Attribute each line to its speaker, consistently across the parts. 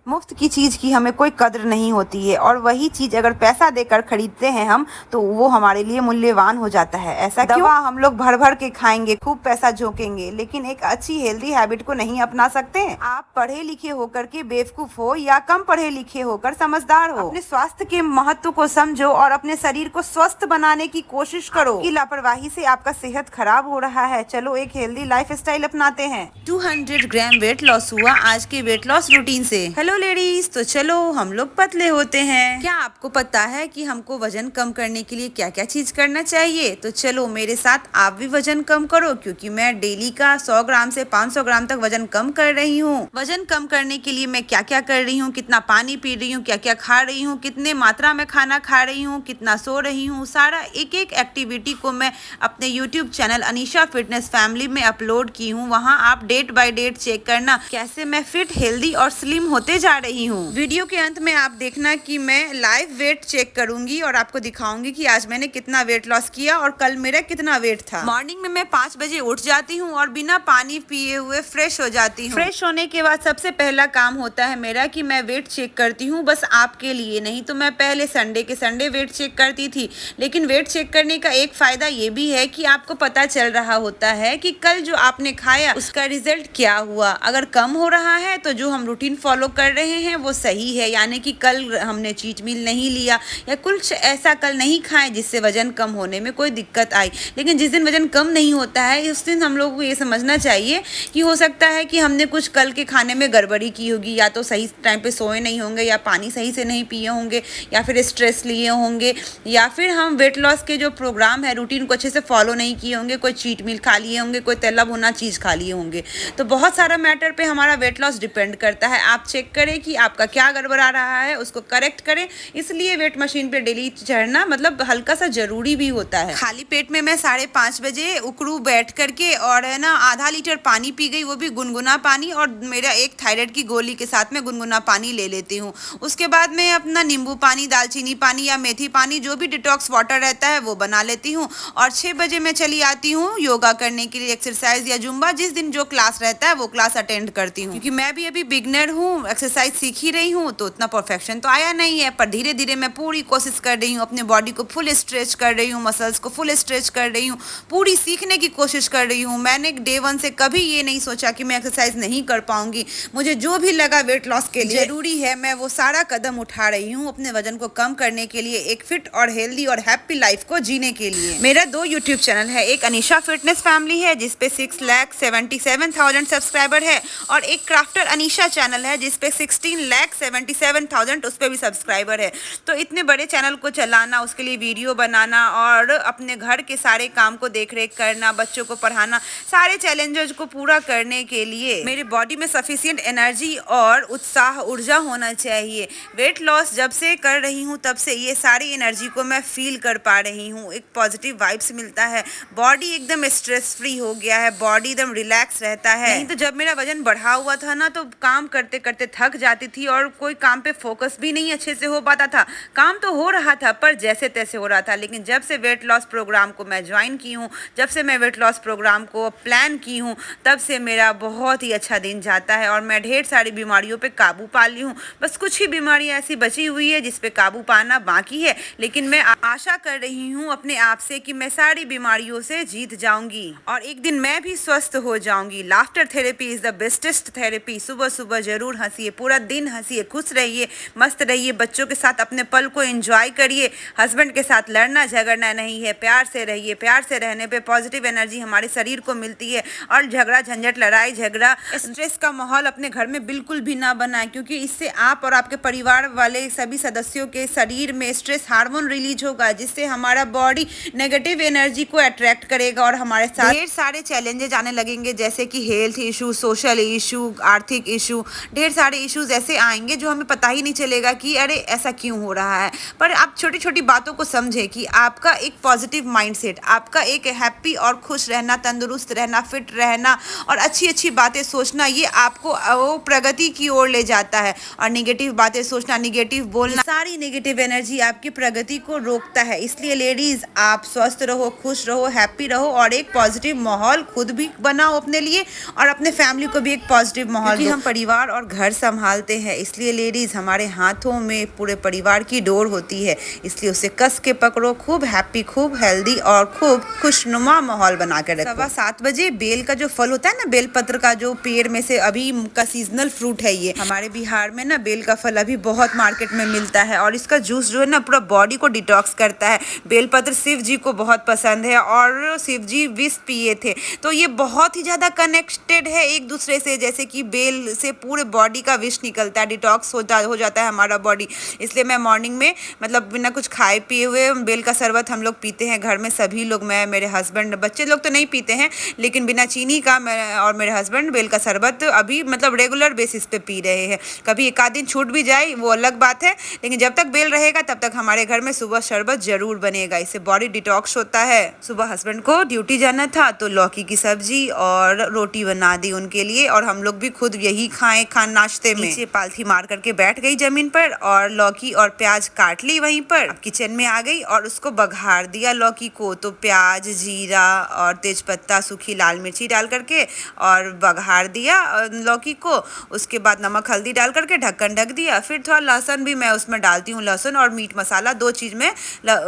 Speaker 1: मुफ्त की चीज की हमें कोई कद्र नहीं होती है, और वही चीज अगर पैसा देकर खरीदते हैं हम, तो वो हमारे लिए मूल्यवान हो जाता है। ऐसा दवा हम लोग भर भर के खाएंगे, खूब पैसा झोंकेंगे, लेकिन एक अच्छी हेल्दी हैबिट को नहीं अपना सकते हैं। आप पढ़े लिखे होकर के बेवकूफ हो या कम पढ़े लिखे होकर समझदार हो, अपने स्वास्थ्य के महत्व को समझो और अपने शरीर को स्वस्थ बनाने की कोशिश करो। कि लापरवाही से आपका सेहत खराब हो रहा है, चलो एक हेल्दी लाइफ स्टाइल अपनाते हैं। 200 ग्राम वेट लॉस हुआ आज के वेट लॉस रूटीन से। हेलो लेडीज, तो चलो हम लोग पतले होते हैं। क्या आपको पता है कि हमको वजन कम करने के लिए क्या क्या चीज करना चाहिए? तो चलो मेरे साथ आप भी वजन कम करो, क्योंकि मैं डेली का 100 ग्राम से 500 ग्राम तक वजन कम कर रही हूँ। वजन कम करने के लिए मैं क्या क्या कर रही हूँ, कितना पानी पी रही हूँ, क्या क्या खा रही हूँ, कितने मात्रा में खाना खा रही हूँ, कितना सो रही हूँ, सारा एक एक एक्टिविटी को मैं अपने YouTube channel Anisha fitness family में अपलोड की हूँ। वहाँ आप डेट बाय डेट चेक करना कैसे मैं फिट, हेल्दी और स्लिम होते जा रही हूँ। वीडियो के अंत में आप देखना कि मैं लाइव वेट चेक करूंगी और आपको दिखाऊंगी कि आज मैंने कितना वेट लॉस किया और कल मेरा कितना वेट था। मॉर्निंग में मैं 5 बजे उठ जाती हूँ और बिना पानी पिए हुए फ्रेश हो जाती हूँ। फ्रेश होने के बाद सबसे पहला काम होता है मेरा कि मैं वेट चेक करती हूँ, बस आपके लिए नहीं तो मैं पहले संडे के संडे वेट चेक करती थी। लेकिन वेट चेक करने का एक फायदा ये भी है कि आपको पता चल रहा होता है कि कल जो आपने खाया उसका रिजल्ट क्या हुआ। अगर कम हो रहा है तो जो हम रूटीन फॉलो कर रहे हैं वो सही है, यानी कि कल हमने चीट मील नहीं लिया या कुछ ऐसा कल नहीं खाए जिससे वजन कम होने में कोई दिक्कत आई। लेकिन जिस दिन वजन कम नहीं होता है उस दिन हम लोगों को ये समझना चाहिए कि हो सकता है कि हमने कुछ कल के खाने में गड़बड़ी की होगी, या तो सही टाइम पे सोए नहीं होंगे, या पानी सही से नहीं पिए होंगे, या फिर स्ट्रेस लिए होंगे, या फिर हम वेट लॉस के जो प्रोग्राम है रूटीन को अच्छे से फॉलो नहीं किए होंगे, कोई चीट मील खा लिए होंगे, कोई तला भुना चीज़ खा लिए होंगे। तो बहुत सारा मैटर पे हमारा वेट लॉस डिपेंड करता है। आप चेक करें कि आपका क्या गड़बड़ा रहा है, उसको करेक्ट करें। इसलिए वेट मशीन पे डेली चढ़ना मतलब हल्का सा जरूरी भी होता है। खाली पेट में मैं 5:30 बजे उकड़ू बैठ करके और है ना आधा लीटर पानी पी गई, वो भी गुनगुना पानी, और मेरा एक थायराइड की गोली के साथ में गुनगुना पानी ले लेती हूँ। उसके बाद में अपना नींबू पानी, दालचीनी पानी या मेथी पानी, जो भी डिटॉक्स वाटर रहता है वो बना लेती हूँ। और 6 बजे मैं चली आती हूँ योगा करने के लिए, एक्सरसाइज या जुम्बा, जिस दिन जो क्लास रहता है वो क्लास अटेंड करती हूँ। क्योंकि मैं भी अभी बिगनर हूँ, एक्सरसाइज सीख ही रही हूँ, तो उतना परफेक्शन तो आया नहीं है, पर धीरे धीरे मैं पूरी कोशिश कर रही हूँ, अपने बॉडी को फुल स्ट्रेच कर रही हूँ, मसल्स को फुल स्ट्रेच कर रही हूँ, पूरी सीखने की कोशिश कर रही हूँ। मैंने डे 1 से कभी ये नहीं सोचा कि मैं एक्सरसाइज नहीं कर पाऊंगी। मुझे जो भी लगा वेट लॉस के लिए जरूरी है, मैं वो सारा कदम उठा रही हूँ अपने वजन को कम करने के लिए, एक फिट और हेल्दी और हैप्पी लाइफ को जीने के लिए। मेरा 2 यूट्यूब चैनल है, एक अनीशा फिटनेस फैमिली है जिसपे 6,77,000 सब्सक्राइबर है, और एक क्राफ्टर अनीशा चैनल है जिसपे 16,77,000 उस पर भी सब्सक्राइबर है। तो इतने बड़े चैनल को चलाना, उसके लिए वीडियो बनाना और अपने घर के सारे काम को देख रेख करना, बच्चों को पढ़ाना, सारे चैलेंजेस को पूरा करने के लिए मेरे बॉडी में सफिशिएंट एनर्जी और उत्साह, ऊर्जा होना चाहिए। वेट लॉस जब से कर रही हूँ तब से ये सारी एनर्जी को मैं फील कर पा रही हूँ। एक पॉजिटिव वाइब्स मिलता है, बॉडी एकदम स्ट्रेस फ्री हो गया है, बॉडी एकदम रिलैक्स रहता है। नहीं तो जब मेरा वजन बढ़ा हुआ था ना, तो काम करते करते थक जाती थी और कोई काम पे फोकस भी नहीं अच्छे से हो पाता था। काम तो हो रहा था पर जैसे तैसे हो रहा था। लेकिन जब से वेट लॉस प्रोग्राम को मैं ज्वाइन की हूँ, जब से मैं वेट लॉस प्रोग्राम को प्लान की हूँ, तब से मेरा बहुत ही अच्छा दिन जाता है और मैं ढेर सारी बीमारियों पे काबू पा ली हूँ। बस कुछ ही बीमारियाँ ऐसी बची हुई है जिस पे काबू पाना बाकी है, लेकिन मैं आशा कर रही हूँ अपने आप से कि मैं सारी बीमारियों से जीत जाऊंगी और एक दिन मैं भी स्वस्थ हो जाऊंगी। Laughter therapy is the bestest therapy. सुबह सुबह जरूर हंसिए, पूरा दिन हंसिए, खुश रहिए, मस्त रहिए, बच्चों के साथ अपने पल को एंजॉय करिए। हस्बैंड के साथ लड़ना झगड़ना नहीं है, प्यार से रहिए। प्यार से रहने पे पॉजिटिव एनर्जी हमारे शरीर को मिलती है। और झगड़ा झंझट, लड़ाई झगड़ा, स्ट्रेस का माहौल अपने घर में बिल्कुल भी ना बनाए, क्योंकि इससे आप और आपके परिवार वाले सभी सदस्यों के शरीर में स्ट्रेस हार्मोन रिलीज होगा, जिससे हमारा बॉडी नेगेटिव एनर्जी को अट्रैक्ट करेगा और हमारे साथ ढेर सारे चैलेंजेस आने लगेंगे, जैसे कि हेल्थ इशू, सोशल इशू, आर्थिक इशू, ढेर सारे इश्यूज ऐसे आएंगे जो हमें पता ही नहीं चलेगा कि अरे ऐसा क्यों हो रहा है। पर आप छोटी छोटी बातों को समझें कि आपका एक पॉजिटिव माइंडसेट, आपका एक हैप्पी और खुश रहना, तंदुरुस्त रहना, फिट रहना और अच्छी अच्छी बातें सोचना, ये आपको वो प्रगति की ओर ले जाता है। और निगेटिव बातें सोचना, निगेटिव बोलना, सारी नेगेटिव एनर्जी आपकी प्रगति को रोकता है। इसलिए लेडीज, आप स्वस्थ रहो, खुश रहो, हैप्पी रहो और एक पॉजिटिव माहौल खुद भी बनाओ अपने लिए और अपने फैमिली को भी एक पॉजिटिव माहौल दो। हम परिवार और घर संभालते हैं, इसलिए लेडीज हमारे हाथों में पूरे परिवार की डोर होती है, इसलिए उसे कस के पकड़ो, खूब हैप्पी, खूब हेल्दी और खूब खुशनुमा माहौल बना कर रखो। 7:15 बजे बेल का जो फल होता है ना, बेल पत्र का जो पेड़ में से अभी का सीजनल फ्रूट है ये, हमारे बिहार में ना बेल का फल अभी बहुत मार्केट में मिलता है और इसका जूस जो है ना पूरा बॉडी को डिटॉक्स करता है। बेलपत्र शिव जी को बहुत पसंद है और शिव जी विष पिए थे, तो ये बहुत ही ज़्यादा कनेक्टेड है एक दूसरे से। जैसे कि बेल से पूरे बॉडी का विष निकलता है, डिटॉक्स हो जाता है हमारा बॉडी। इसलिए मैं मॉर्निंग में मतलब बिना कुछ खाए पिए हुए बेल का शरबत हम लोग पीते हैं घर में सभी लोग। मैं, मेरे हस्बैंड, बच्चे लोग तो नहीं पीते हैं, लेकिन बिना चीनी का मैं और मेरे हस्बैंड बेल का शरबत अभी मतलब रेगुलर बेसिस पे पी रहे हैं। कभी एक आध दिन छूट भी जाए वो अलग बात है, लेकिन जब तक बेल रहेगा तब तक हमारे घर में सुबह शरबत जरूर बनेगा, इससे बॉडी डिटॉक्स होता है। सुबह हस्बैंड को ड्यूटी जाना था तो लौकी की सब्जी और रोटी बना दी उनके लिए और हम लोग भी खुद यही खाए नाश्ते में। नीचे पालथी मार करके बैठ गई जमीन पर और लौकी और प्याज काट ली वहीं पर। अब किचन में आ गई और उसको बघार दिया लौकी को, तो प्याज, जीरा और तेजपत्ता, सूखी लाल मिर्ची डाल करके और बघार दिया लौकी को। उसके बाद नमक हल्दी डाल करके ढक्कन ढक दिया। फिर थोड़ा लहसुन भी मैं उसमें डालती हूँ, लहसुन और मीट मसाला, दो चीज़ में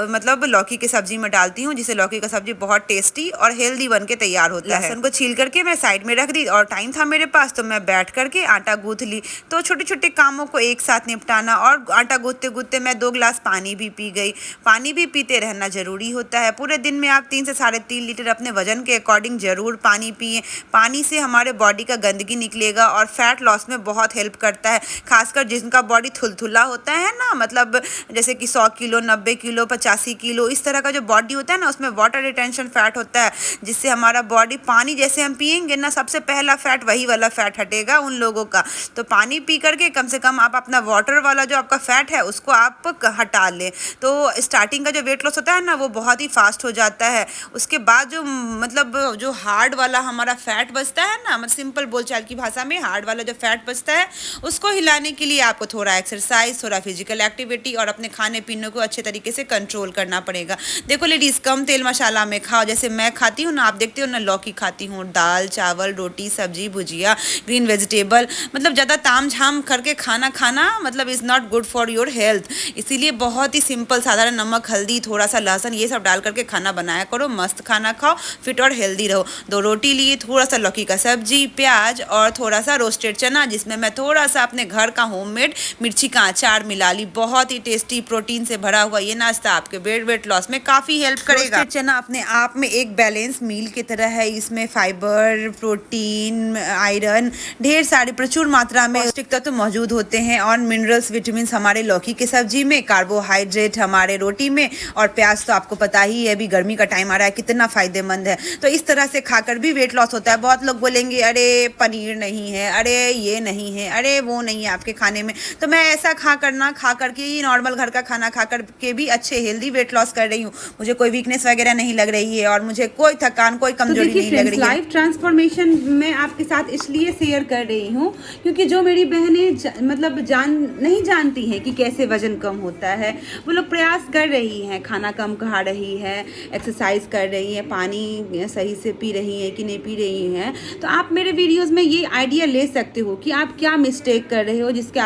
Speaker 1: मतलब लौकी की सब्जी में डालती हूँ, जिससे लौकी का सब्जी बहुत टेस्टी और हेल्दी बन के तैयार होता है। लहसुन को छील करके मैं साइड में रख दी और टाइम था मेरे पास तो मैं बैठ करके आटा गूंथ ली। तो छोटे छोटे कामों को एक साथ निपटाना, और आटा गूंथते गूंथते मैं 2 गिलास पानी भी पी गई। पानी भी पीते रहना जरूरी होता है। पूरे दिन में आप 3 से 3.5 लीटर अपने वजन के अकॉर्डिंग जरूर पानी पिए। पानी से हमारे बॉडी का गंदगी निकलेगा और फैट लॉस में बहुत हेल्प करता है, खासकर जिनका बॉडी थुलथुला होता है ना, मतलब जैसे कि 100 किलो, 90 किलो, 85 किलो इस तरह का जो बॉडी होता है ना, उसमें वाटर रिटेंशन फैट होता है, जिससे हमारा बॉडी, पानी जैसे हम पिएंगे ना, सबसे पहला फैट वही वाला फैट हटेगा उन लोगों का। तो पानी पी करके कम से कम आप अपना वाटर वाला जो आपका फैट है उसको आप हटा लें, तो स्टार्टिंग का जो वेट लॉस होता है ना वो बहुत ही फास्ट हो जाता है। उसके बाद जो मतलब जो हार्ड वाला हमारा फैट बचता है ना, मतलब सिंपल बोलचाल की भाषा में हार्ड वाला जो फैट बचता है उसको हिलाने के लिए आपको थोड़ा एक्सरसाइज, थोड़ा फिजिकल एक्टिविटी और अपने खाने पीने को अच्छे तरीके से कंट्रोल करना पड़ेगा। देखो लेडीज, कम तेल मसाला में खाओ, जैसे मैं खाती हूँ ना, आप देखते हो ना, लौकी खाती हूँ, दाल चावल रोटी सब्जी भुजिया ग्रीन वेजिटेबल, मतलब ज़्यादा ताम झाम करके खाना मतलब is not good for your health. इसीलिए बहुत ही सिंपल साधारण नमक हल्दी थोड़ा सा लहसुन ये सब डाल करके खाना बनाया करो, मस्त खाना खाओ, फिट और हेल्दी रहो। 2 रोटी लिए, थोड़ा सा लौकी का सब्जी, प्याज और थोड़ा सा रोस्टेड चना, जिसमें मैं थोड़ा सा अपने घर का होममेड मिर्ची का अचार मिला ली। बहुत ही टेस्टी प्रोटीन से भरा हुआ ये नाश्ता आपके वेट लॉस में काफ़ी हेल्प करेगा। रोस्टेड चना अपने आप में एक बैलेंस मील की तरह है, इसमें फाइबर, प्रोटीन, आयरन, ढेर सारे प्रचुर मात्रा में पौष्टिक तत्व मौजूद होते हैं और मिनरल्स, विटामिन हमारे लौकी की सब्जी में, कार्बोहाइड्रेट हमारे रोटी में, और प्याज तो आपको पता ही है अभी गर्मी का टाइम आ रहा है कितना फायदेमंद है। तो इस तरह से खाकर भी वेट लॉस होता है। बहुत लोग बोलेंगे अरे पनीर नहीं है, अरे ये नहीं है, अरे वो नहीं है आपके खाने में, तो मैं ऐसा खा करके ही नॉर्मल घर का खाना खा करके भी अच्छे हेल्दी वेट लॉस कर रही हूँ। मुझे कोई वीकनेस वगैरह नहीं लग रही है और मुझे कोई थकान, कोई कमजोरी नहीं लग रही है।
Speaker 2: लाइफ ट्रांसफॉर्मेशन मैं आपके साथ इसलिए शेयर कर रही हूँ क्योंकि जो मेरी बहनें मतलब नहीं जानती हैं कि कैसे वजन कम होता है, वो लोग प्रयास कर रही हैं, खाना कम खा रही है, एक्सरसाइज कर रही है, पानी सही से पी रही है कि नहीं पी रही हैं। तो आप मेरे वीडियोस में ये आइडिया ले सकते हो कि आप क्या मिस्टेक कर रहे हो जिससे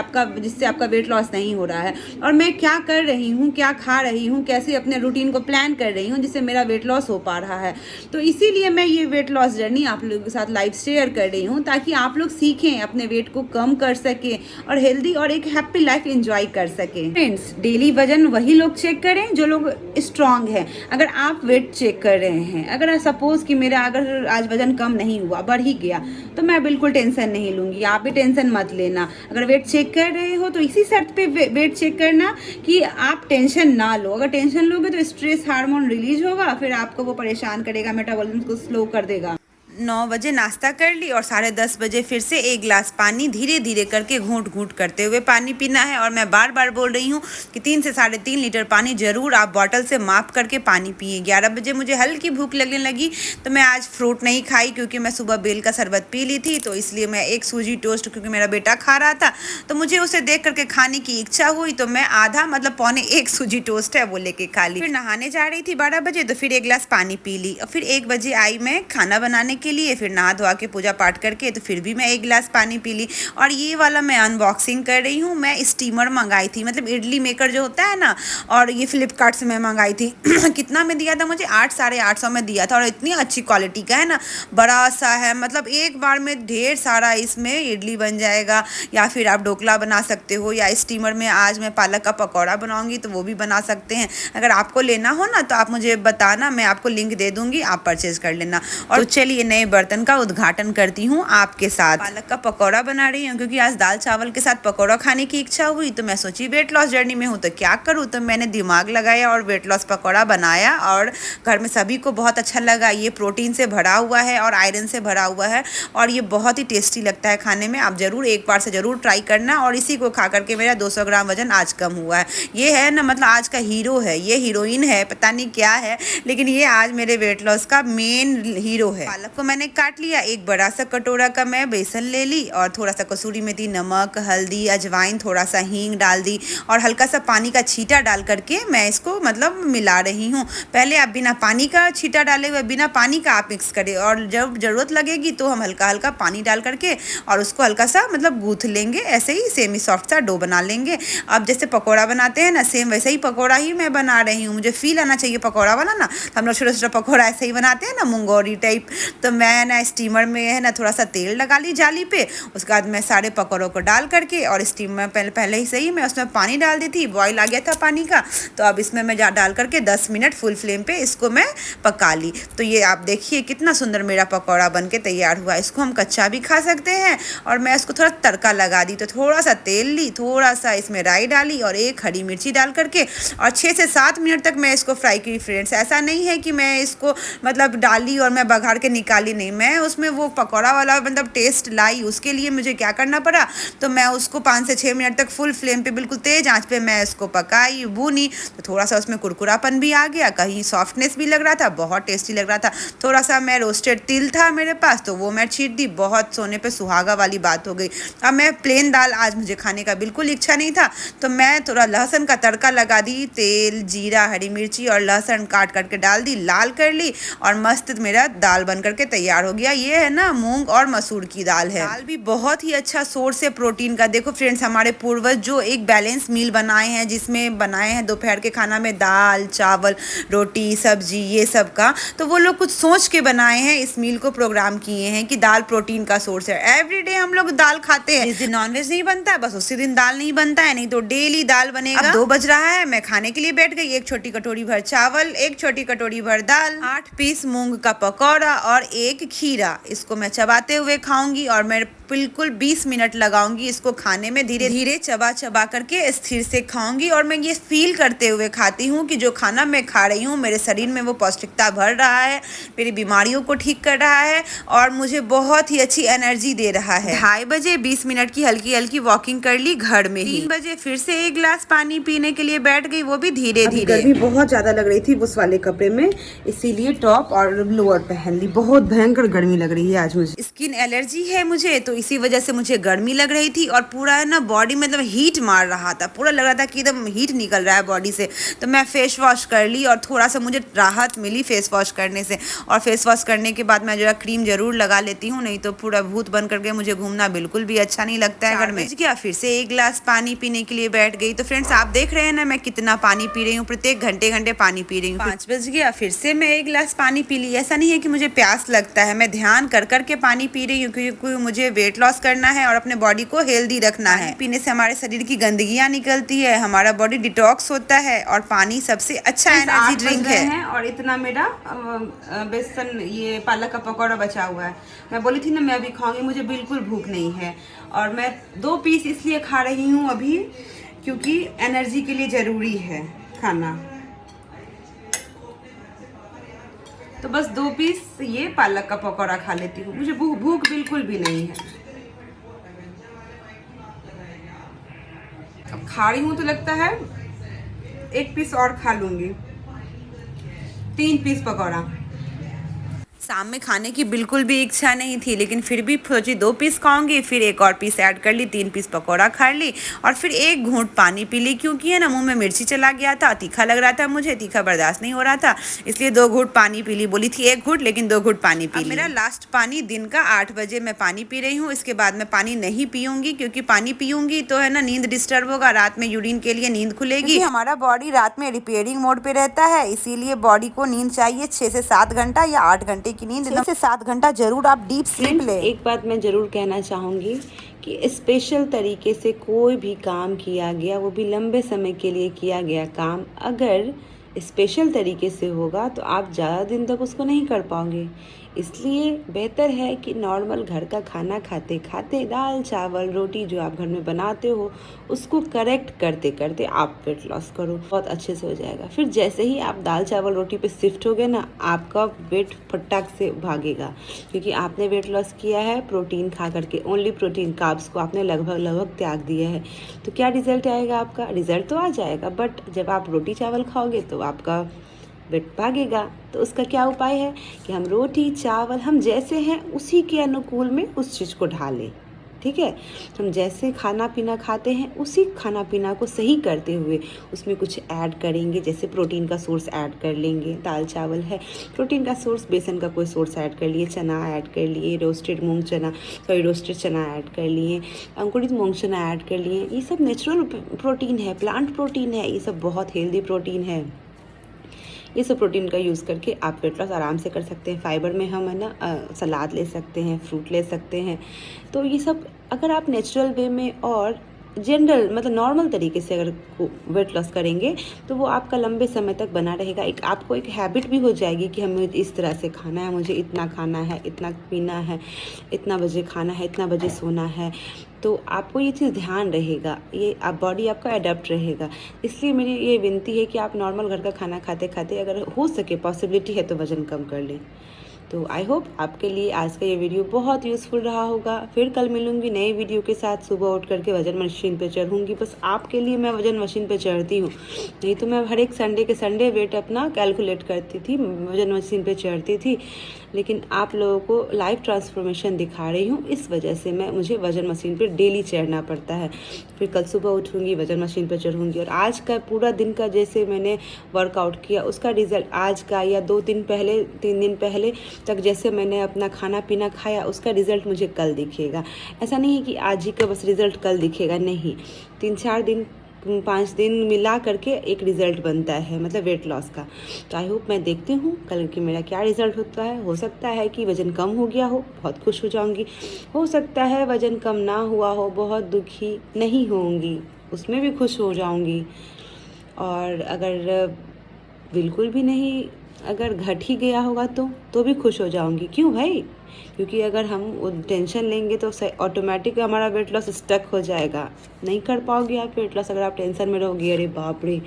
Speaker 2: आपका वेट लॉस नहीं हो रहा है, और मैं क्या कर रही हूँ, क्या खा रही हूँ, कैसे अपने रूटीन को प्लान कर रही हूँ जिससे मेरा वेट लॉस हो पा रहा है। तो इसीलिए मैं ये वेट लॉस जर्नी आप लोगों के साथ लाइव शेयर कर रही हूँ ताकि आप लोग सीखें, अपने वेट को कम कर सकें और हेल्दी और एक हैप्पी लाइफ एंजॉय कर सकें। फ्रेंड्स, डेली वजन वही लोग चेक करें जो लोग स्ट्रांग हैं। अगर आप वेट चेक कर रहे हैं, अगर सपोज कि मेरा अगर आज वजन कम नहीं हुआ, बढ़ ही गया, तो मैं बिल्कुल टेंशन नहीं लूँगी, आप भी टेंशन मत लेना। अगर वेट चेक कर रहे हो तो इसी शर्त पे वेट चेक करना कि आप टेंशन ना लो। अगर टेंशन लोगे तो स्ट्रेस हार्मोन रिलीज होगा, फिर आपको वो परेशान करेगा, मेटाबॉलिज्म को स्लो कर देगा।
Speaker 1: 9 बजे नाश्ता कर ली और 10:30 बजे फिर से 1 गिलास पानी धीरे धीरे करके घूंट घूंट करते हुए पानी पीना है। और मैं बार बार बोल रही हूँ कि 3 से 3.5 लीटर पानी जरूर आप बॉटल से माप करके पानी पिए। 11 बजे मुझे हल्की भूख लगने लगी तो मैं आज फ्रूट नहीं खाई क्योंकि मैं सुबह बेल का शरबत पी ली थी, तो इसलिए मैं एक सूजी टोस्ट, क्योंकि मेरा बेटा खा रहा था तो मुझे उसे देख करके खाने की इच्छा हुई, तो मैं आधा मतलब 1.25 सूजी टोस्ट है वो लेके खा ली। फिर नहाने जा रही थी 12 बजे, तो फिर 1 गिलास पानी पी ली और फिर 1 बजे आई मैं खाना बनाने के लिए, फिर नहा धोआ के पूजा पाठ करके तो फिर भी मैं 1 गिलास पानी पी ली। और ये वाला मैं अनबॉक्सिंग कर रही हूँ। मैं स्टीमर मंगाई थी, मतलब इडली मेकर जो होता है ना, और ये फ्लिपकार्ट से मैं मंगाई थी। कितना में दिया था मुझे? 800-850 में दिया था, और इतनी अच्छी क्वालिटी का है ना, बड़ा सा है, मतलब एक बार में ढेर सारा इसमें इडली बन जाएगा, या फिर आप ढोकला बना सकते हो, या स्टीमर में आज मैं पालक का पकौड़ा बनाऊंगी तो वो भी बना सकते हैं। अगर आपको लेना हो ना तो आप मुझे बताना, मैं आपको लिंक दे दूंगी, आप परचेज कर लेना। और तो चलिए नए बर्तन का उद्घाटन करती हूँ आपके साथ। पालक का पकौड़ा बना रही हूँ क्योंकि आज दाल चावल के साथ पकौड़ा खाने की इच्छा हुई, तो मैं सोची वेट लॉस जर्नी में हूँ तो क्या करूँ, तो मैंने दिमाग लगाया और वेट लॉस पकौड़ा बनाया, और घर में सभी को बहुत अच्छा लगा। ये प्रोटीन से भरा हुआ है और आयरन से भरा हुआ है, और ये बहुत ही टेस्टी लगता है खाने में। आप ज़रूर एक बार से ज़रूर ट्राई करना। और इसी को खा करके मेरा 200 ग्राम वजन आज कम हुआ है। ये है ना, मतलब आज का हीरो है, ये हीरोइन है, पता नहीं क्या है, लेकिन ये आज मेरे वेट लॉस का मेन हीरो है। पालक को मैंने काट लिया, एक बड़ा सा कटोरा का मैं बेसन ले ली, और थोड़ा सा कसूरी मेथी, नमक, हल्दी, अजवाइन, थोड़ा सा हींग डाल दी, और हल्का सा पानी का छींटा डाल करके मैं इसको मतलब मिला रही हूँ। पहले आप बिना पानी का छींटा डाले हुए, बिना पानी का आप मिक्स करें, और जब ज़रूरत लगेगी तो हम हल्का हल्का पानी डाल करके और उसको हल्का सा मतलब गूँथ लेंगे, ऐसे ही सेमी सॉफ्ट सा डो बना लेंगे। अब जैसे पकौड़ा बनाते हैं ना, सेम वैसे ही पकौड़ा ही मैं बना रही हूँ। मुझे फील आना चाहिए पकौड़ा वाला ना, हम लोग छोटा छोटा पकौड़ा ऐसे ही बनाते हैं ना, मुंगौरी टाइप। तो मैं ना स्टीमर में है ना थोड़ा सा तेल लगा ली जाली पे, उसके बाद मैं सारे पकौड़ों को डाल करके, और स्टीम में पहले ही सही मैं उसमें पानी डाल दी थी, बॉयल आ गया था पानी का, तो अब इसमें मैं डाल करके 10 मिनट फुल फ्लेम पे इसको मैं पका ली। तो ये आप देखिए कितना सुंदर मेरा पकौड़ा बन के तैयार हुआ। इसको हम कच्चा भी खा सकते हैं, और मैं इसको थोड़ा तड़का लगा दी, तो थोड़ा सा तेल ली, थोड़ा सा इसमें राई डाली और एक हरी मिर्ची डाल करके, और 6 से 7 मिनट तक मैं इसको फ्राई की। फ्रेंड्स, ऐसा नहीं है कि मैं इसको मतलब डाली और मैं बघार के निकाली, नहीं, मैं उसमें वो पकौड़ा वाला मतलब टेस्ट लाई। उसके लिए मुझे क्या करना पड़ा, तो मैं उसको 5 से 6 मिनट तक फुल फ्लेम पे बिल्कुल तेज आंच पे मैं इसको पकाई, भूनी, तो थोड़ा सा उसमें कुरकुरापन भी आ गया, कहीं सॉफ्टनेस भी लग रहा था, बहुत टेस्टी लग रहा था। थोड़ा सा मैं रोस्टेड तिल था मेरे पास, तो वो मैं छीट दी, बहुत सोने पे सुहागा वाली बात हो गई। अब मैं प्लेन दाल आज मुझे खाने का बिल्कुल इच्छा नहीं था, तो मैं थोड़ा लहसुन का तड़का लगा दी, तेल, जीरा, हरी मिर्ची और लहसुन काट करके डाल दी, लाल कर ली, और मस्त मेरा दाल बन करके तैयार हो गया। ये है ना मूंग और मसूर की दाल है। दाल भी बहुत ही अच्छा सोर्स है प्रोटीन का। देखो फ्रेंड्स, हमारे पूर्वज जो एक बैलेंस मील बनाए हैं, जिसमें बनाए हैं दोपहर के खाना में दाल, चावल, रोटी, सब्जी, ये सब का, तो वो लोग कुछ सोच के बनाए हैं, इस मील को प्रोग्राम किए हैं कि दाल प्रोटीन का सोर्स है। एवरीडे हम लोग दाल खाते हैं। जिस दिन नॉनवेज नहीं बनता है बस उसी दिन दाल नहीं बनता है, नहीं तो डेली दाल बनेगा। अब 2 बज रहा है, मैं खाने के लिए बैठ गई। 1 छोटी कटोरी भर चावल, 1 छोटी कटोरी भर दाल, 8 पीस मूंग का पकौड़ा और 1 खीरा। इसको मैं चबाते हुए खाऊंगी, और मैं बिल्कुल 20 मिनट लगाऊंगी इसको खाने में, धीरे धीरे चबा चबा करके स्थिर से खाऊंगी। और मैं ये फील करते हुए खाती हूँ कि जो खाना मैं खा रही हूँ मेरे शरीर में वो पौष्टिकता भर रहा है, मेरी बीमारियों को ठीक कर रहा है, और मुझे बहुत ही अच्छी एनर्जी दे रहा है। 2:30 बजे 20 मिनट की हल्की हल्की वॉकिंग कर ली घर में ही। 3 बजे फिर से 1 गिलास पानी पीने के लिए बैठ गई, वो भी धीरे धीरे।
Speaker 2: गर्मी बहुत ज्यादा लग रही थी उस वाले कपड़े में, इसीलिए टॉप और लोअर पहन ली। बहुत भयंकर गर्मी लग रही है आज मुझे।
Speaker 1: स्किन एलर्जी है मुझे, तो इसी वजह से मुझे गर्मी लग रही थी, और पूरा है ना बॉडी मतलब हीट मार रहा था, पूरा लग रहा था कि एकदम हीट निकल रहा है बॉडी से। तो मैं फेस वॉश कर ली, और थोड़ा सा मुझे राहत मिली फेस वॉश करने से। और फेस वॉश करने के बाद मैं जो है क्रीम जरूर लगा लेती हूँ, नहीं तो पूरा भूत बन करके मुझे घूमना बिल्कुल भी अच्छा नहीं लगता है घर में। क्या फिर से 1 गिलास पानी पीने के लिए बैठ गई। तो फ्रेंड्स, आप देख रहे हैं ना मैं कितना पानी पी रही हूँ, प्रत्येक घंटे घंटे पानी पी रही हूँ। 5 बज गया, फिर से मैं 1 गिलास पानी पी ली। ऐसा नहीं है कि मुझे प्यास लगता है, मैं ध्यान कर करके पानी पी रही हूँ, क्योंकि मुझे वेट लॉस करना है और अपने बॉडी को हेल्दी रखना है। पीने से हमारे शरीर की गंदगियां निकलती है, हमारा बॉडी डिटॉक्स होता है, और पानी सबसे अच्छा एनर्जी ड्रिंक है।
Speaker 2: और इतना मेरा बेसन ये पालक का पकौड़ा बचा हुआ है। मैं बोली थी ना मैं अभी खाऊंगी, मुझे बिल्कुल भूख नहीं है, और मैं 2 पीस इसलिए खा रही हूँ अभी क्योंकि एनर्जी के लिए जरूरी है खाना। तो बस 2 पीस ये पालक का पकौड़ा खा लेती हूँ, मुझे भूख बिल्कुल भी नहीं है। अब खा रही हूँ तो लगता है 1 पीस और खा लूंगी, 3 पीस पकौड़ा।
Speaker 1: शाम में खाने की बिल्कुल भी इच्छा नहीं थी, लेकिन फिर भी सोची 2 पीस खाऊंगी, फिर एक और पीस ऐड कर ली, 3 पीस पकौड़ा खा ली और फिर एक घूंट पानी पी ली, क्योंकि है ना मुंह में मिर्ची चला गया था, तीखा लग रहा था, मुझे तीखा बर्दाश्त नहीं हो रहा था, इसलिए 2 घूंट पानी पी ली। बोली थी 1 घूंट, लेकिन 2 घूंट पानी पी ली। मेरा लास्ट पानी दिन का 8 बजे मैं पानी पी रही हूँ। इसके बाद मैं पानी नहीं पीऊंगी, क्योंकि पानी पीऊंगी तो है ना नींद डिस्टर्ब होगा, रात में यूरिन के लिए नींद खुलेगी। हमारा बॉडी रात में रिपेयरिंग मोड पे रहता है, इसीलिए बॉडी को नींद चाहिए 6 से 7 घंटा या 8 घंटे की नींद। 6 से 7 घंटा जरूर आप डीप स्लीप ले।
Speaker 2: एक बात मैं ज़रूर कहना चाहूँगी कि स्पेशल तरीके से कोई भी काम किया गया, वो भी लंबे समय के लिए किया गया काम, अगर स्पेशल तरीके से होगा तो आप ज़्यादा दिन तक उसको नहीं कर पाओगे। इसलिए बेहतर है कि नॉर्मल घर का खाना खाते खाते दाल चावल रोटी जो आप घर में बनाते हो उसको करेक्ट करते करते आप वेट लॉस करो, बहुत अच्छे से हो जाएगा। फिर जैसे ही आप दाल चावल रोटी पे शिफ्ट हो गए ना, आपका वेट फटाक से भागेगा, क्योंकि आपने वेट लॉस किया है प्रोटीन खा करके, ओनली प्रोटीन, कार्ब्स को आपने लगभग त्याग दिया है। तो क्या रिजल्ट आएगा आपका? रिजल्ट तो आ जाएगा, बट जब आप रोटी चावल खाओगे तो आपका वेट भागेगा। तो उसका क्या उपाय है कि हम रोटी चावल हम जैसे हैं उसी के अनुकूल में उस चीज़ को ढालें, ठीक है। हम जैसे खाना पीना खाते हैं उसी खाना पीना को सही करते हुए उसमें कुछ ऐड करेंगे, जैसे प्रोटीन का सोर्स ऐड कर लेंगे, दाल चावल है प्रोटीन का सोर्स, बेसन का कोई सोर्स ऐड कर लिए, चना ऐड कर लिए, रोस्टेड चना ऐड कर लिए, अंकुरित मूंग चना ऐड कर लिए। ये सब नेचुरल प्रोटीन है, प्लांट प्रोटीन है, ये सब बहुत हेल्दी प्रोटीन है। ये सब प्रोटीन का यूज़ करके आप वेट लॉस आराम से कर सकते हैं। फाइबर में हम है ना सलाद ले सकते हैं, फ्रूट ले सकते हैं। तो ये सब अगर आप नेचुरल वे में और जनरल मतलब नॉर्मल तरीके से अगर वेट लॉस करेंगे तो वो आपका लंबे समय तक बना रहेगा। आपको एक हैबिट भी हो जाएगी कि हमें इस तरह से खाना है, मुझे इतना खाना है, इतना पीना है, इतना बजे खाना है, इतना बजे सोना है। तो आपको ये चीज़ ध्यान रहेगा, ये आप बॉडी आपका अडेप्ट रहेगा। इसलिए मेरी ये विनती है कि आप नॉर्मल घर का खाना खाते खाते अगर हो सके, पॉसिबिलिटी है तो वज़न कम कर लें। तो आई होप आपके लिए आज का ये वीडियो बहुत यूज़फुल रहा होगा। फिर कल मिलूंगी नए वीडियो के साथ। सुबह उठ करके वज़न मशीन पे चढ़ूंगी, बस आपके लिए मैं वज़न मशीन पे चढ़ती हूँ, नहीं तो मैं हर एक संडे के संडे वेट अपना कैलकुलेट करती थी, वज़न मशीन पे चढ़ती थी। लेकिन आप लोगों को लाइव ट्रांसफॉर्मेशन दिखा रही हूँ, इस वजह से मुझे वज़न मशीन पे डेली चढ़ना पड़ता है। फिर कल सुबह उठूँगी, वज़न मशीन पे चढ़ूँगी, और आज का पूरा दिन का जैसे मैंने वर्कआउट किया उसका रिज़ल्ट आज का या 3 दिन पहले तक जैसे मैंने अपना खाना पीना खाया उसका रिज़ल्ट मुझे कल दिखेगा। ऐसा नहीं है कि आज ही का बस रिज़ल्ट कल दिखेगा, नहीं, 3-4 दिन 5 दिन मिला करके एक रिज़ल्ट बनता है, मतलब वेट लॉस का। तो आई होप मैं देखती हूँ कल कि मेरा क्या रिज़ल्ट होता है। हो सकता है कि वज़न कम हो गया हो, बहुत खुश हो जाऊँगी। हो सकता है वज़न कम ना हुआ हो, बहुत दुखी नहीं होंगी, उसमें भी खुश हो जाऊँगी। और अगर बिल्कुल भी नहीं, अगर घट ही गया होगा तो भी खुश हो जाऊँगी। क्यों भाई? क्योंकि अगर हम टेंशन लेंगे तो ऑटोमेटिक हमारा वेट लॉस स्टक हो जाएगा, नहीं कर पाओगे आप वेट लॉस अगर आप टेंशन में रहोगे। अरे बाप रे,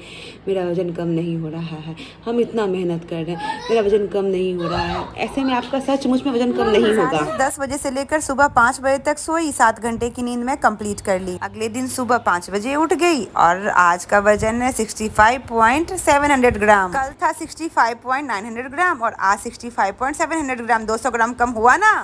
Speaker 2: मेरा वज़न कम नहीं हो रहा है, हम इतना मेहनत कर रहे हैं, मेरा वज़न कम नहीं हो रहा है, ऐसे में आपका सचमुच में वज़न कम नहीं होगा।
Speaker 1: 10 बजे से लेकर सुबह 5 बजे तक सोई, 7 घंटे की नींद में कंप्लीट कर ली। अगले दिन सुबह 5 बजे उठ गई और आज का वजन है 65.700 ग्राम। कल था 65.900 ग्राम और आज 65.700 ग्राम। 200 ग्राम कम हुआ ना।